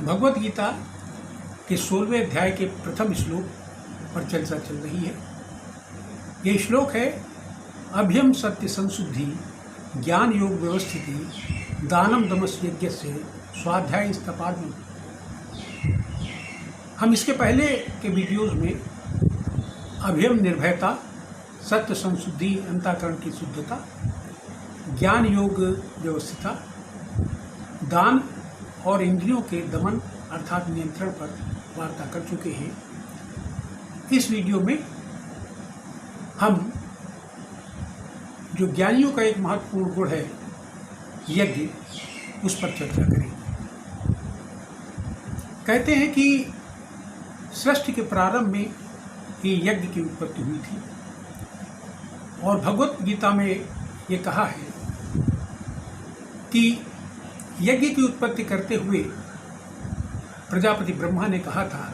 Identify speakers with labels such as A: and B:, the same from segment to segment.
A: भगवत गीता के 16वें अध्याय के प्रथम श्लोक पर चर्चा चल रही है। ये श्लोक है अभ्यम सत्य संशुद्धि ज्ञान योग व्यवस्थिति दानम दमस यज्ञ से स्वाध्याय स्तपादि। हम इसके पहले के वीडियोज में अभ्यम निर्भयता, सत्य संशुद्धि अंतःकरण की शुद्धता, ज्ञान योग व्यवस्थिता, दान और इंद्रियों के दमन अर्थात नियंत्रण पर वार्ता कर चुके हैं। इस वीडियो में हम जो ज्ञानियों का एक महत्वपूर्ण गुण है यज्ञ, उस पर चर्चा करेंगे। कहते हैं कि सृष्टि के प्रारंभ में ही यज्ञ की उत्पत्ति हुई थी और भगवत गीता में ये कहा है कि यज्ञ की उत्पत्ति करते हुए प्रजापति ब्रह्मा ने कहा था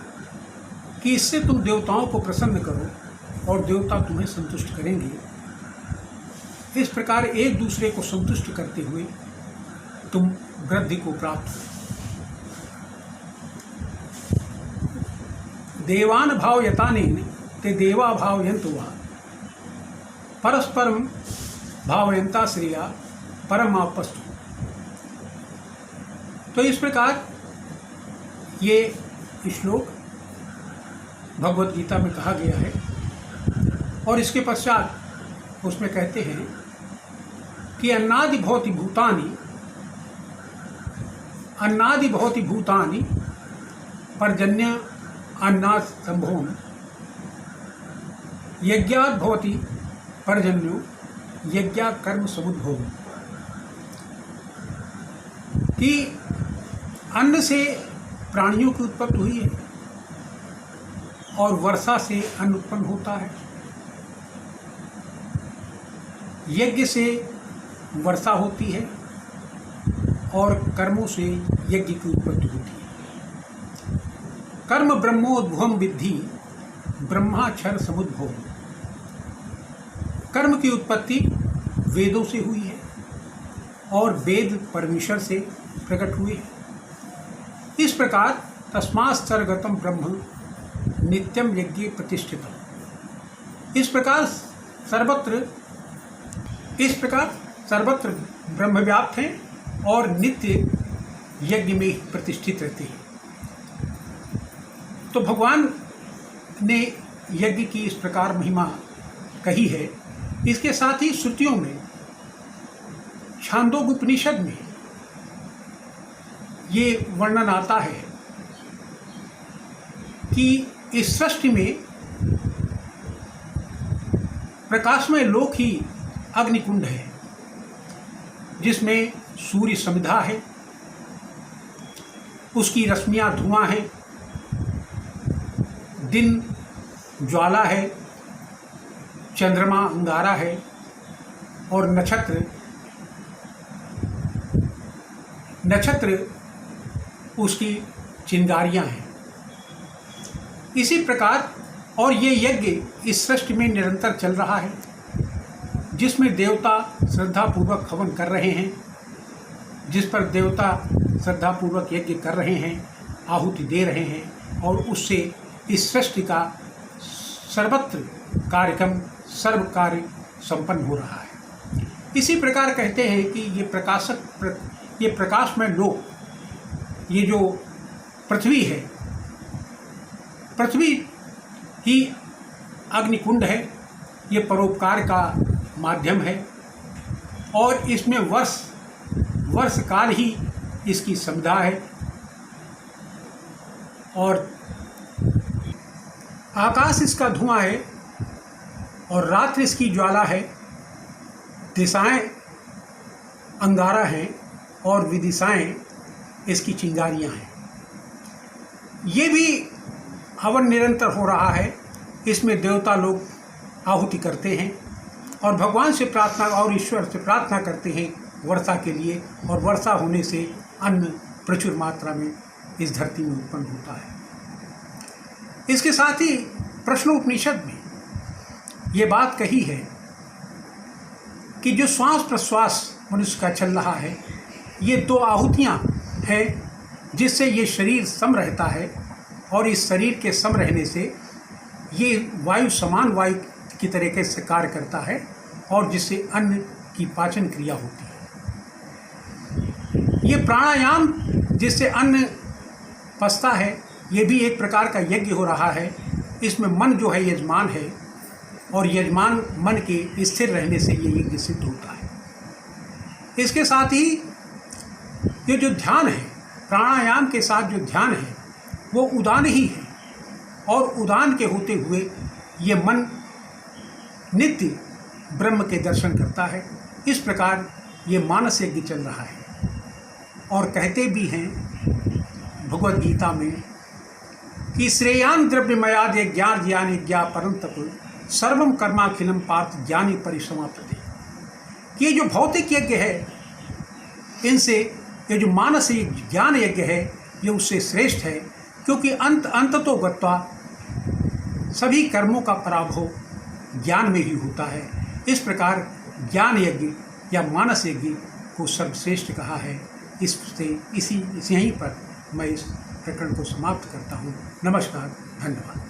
A: कि इससे तुम देवताओं को प्रसन्न करो और देवता तुम्हें संतुष्ट करेंगे। इस प्रकार एक दूसरे को संतुष्ट करते हुए तुम वृद्धि को प्राप्त करो। देवान भाव यतानेन ते देवा भावयन्तु वा परस्परम भावयन्ता श्रेया परमापस्तु। तो इस प्रकार ये श्लोक भगवत गीता में कहा गया है और इसके पश्चात उसमें कहते हैं कि अन्नादि भवति भूतानि पर्जन्य अन्नात् संभोम यज्ञात् भवति पर्जन्यो यज्ञात् कर्म समुद्भवम्। कि अन्न से प्राणियों की उत्पत्ति हुई है और वर्षा से अन्न उत्पन्न होता है। यज्ञ से वर्षा होती है और कर्मों से यज्ञ की उत्पत्ति होती है। कर्म ब्रह्मोद्भवम विद्धि ब्रह्माक्षर समुद्भव। कर्म की उत्पत्ति वेदों से हुई है और वेद परमेश्वर से प्रकट हुए हैं। इस प्रकार तस्मात् सर्वगतं ब्रह्म नित्यम यज्ञे प्रतिष्ठितम्। इस प्रकार सर्वत्र ब्रह्म व्याप्त हैं और नित्य यज्ञ में प्रतिष्ठित रहते हैं। तो भगवान ने यज्ञ की इस प्रकार महिमा कही है। इसके साथ ही श्रुतियों में छांदोग्य उपनिषद में ये वर्णन आता है कि इस सृष्टि में प्रकाशमय लोक ही अग्निकुंड है, जिसमें सूर्य समिधा है, उसकी रश्मियां धुआं है, दिन ज्वाला है, चंद्रमा अंगारा है और नक्षत्र उसकी चिंगारियां हैं। इसी प्रकार और ये यज्ञ इस सृष्टि में निरंतर चल रहा है, जिसमें देवता श्रद्धापूर्वक हवन कर रहे हैं, जिस पर देवता श्रद्धापूर्वक यज्ञ कर रहे हैं, आहुति दे रहे हैं और उससे इस सृष्टि का सर्वत्र कार्यक्रम सर्व कार्य संपन्न हो रहा है। इसी प्रकार कहते हैं कि ये प्रकाशमय लोक, ये जो पृथ्वी है, पृथ्वी ही अग्निकुंड है, ये परोपकार का माध्यम है और इसमें वर्ष काल ही इसकी समिधा है और आकाश इसका धुआं है और रात्रि इसकी ज्वाला है, दिशाएं अंगारा हैं और विदिशाएं इसकी चिंगारियां हैं। ये भी हवन निरंतर हो रहा है। इसमें देवता लोग आहुति करते हैं और भगवान से प्रार्थना और ईश्वर से प्रार्थना करते हैं वर्षा के लिए, और वर्षा होने से अन्न प्रचुर मात्रा में इस धरती में उत्पन्न होता है। इसके साथ ही प्रश्नोपनिषद में ये बात कही है कि जो श्वास प्रश्वास मनुष्य का चल रहा है, ये दो आहुतियाँ हैं जिससे ये शरीर सम रहता है और इस शरीर के सम रहने से ये वायु समान वायु की तरीके से कार्य करता है और जिससे अन्न की पाचन क्रिया होती है। ये प्राणायाम जिससे अन्न पचता है, ये भी एक प्रकार का यज्ञ हो रहा है। इसमें मन जो है यजमान है और यजमान मन के स्थिर रहने से ये यज्ञ सिद्ध होता है। इसके साथ ही ये जो ध्यान है, प्राणायाम के साथ जो ध्यान है वो उदान ही है और उदान के होते हुए ये मन नित्य ब्रह्म के दर्शन करता है। इस प्रकार ये मानस यज्ञ चल रहा है। और कहते भी हैं भगवद गीता में कि श्रेयान द्रव्यमयाद ज्ञान ज्ञान यज्ञा परंतप सर्वम कर्माखिलम पार्थ ज्ञानी परिसमाप्यते। ये जो भौतिक यज्ञ है, इनसे ये जो मानस ज्ञान यज्ञ है ये उससे श्रेष्ठ है, क्योंकि अंत तो गत्वा सभी कर्मों का पराभव ज्ञान में ही होता है। इस प्रकार ज्ञान यज्ञ या मानस यज्ञ को सर्वश्रेष्ठ कहा है। यहीं पर मैं इस प्रकरण को समाप्त करता हूँ। नमस्कार, धन्यवाद।